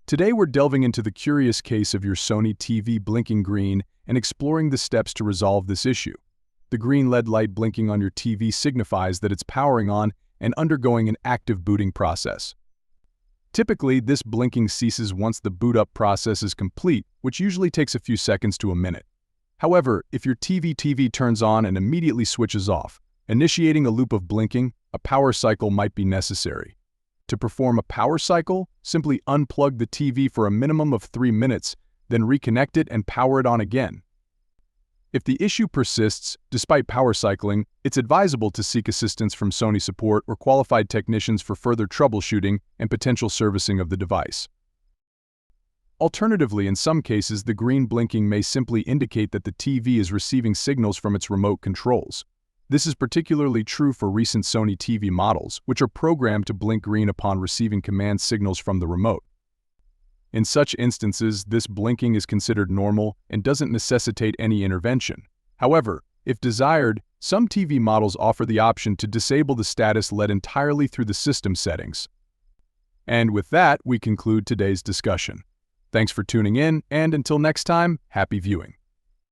Today we're delving into the curious case of your Sony TV blinking green and exploring the steps to resolve this issue. The green LED light blinking on your TV signifies that it's powering on and undergoing an active booting process. Typically, this blinking ceases once the boot-up process is complete, which usually takes a few seconds to a minute. However, if your TV turns on and immediately switches off, initiating a loop of blinking, a power cycle might be necessary. To perform a power cycle, simply unplug the TV for a minimum of 3 minutes, then reconnect it and power it on again. If the issue persists, despite power cycling, it's advisable to seek assistance from Sony support or qualified technicians for further troubleshooting and potential servicing of the device. Alternatively, in some cases, the green blinking may simply indicate that the TV is receiving signals from its remote controls. This is particularly true for recent Sony TV models, which are programmed to blink green upon receiving command signals from the remote. In such instances, this blinking is considered normal and doesn't necessitate any intervention. However, if desired, some TV models offer the option to disable the status LED entirely through the system settings. And with that, we conclude today's discussion. Thanks for tuning in, and until next time, happy viewing.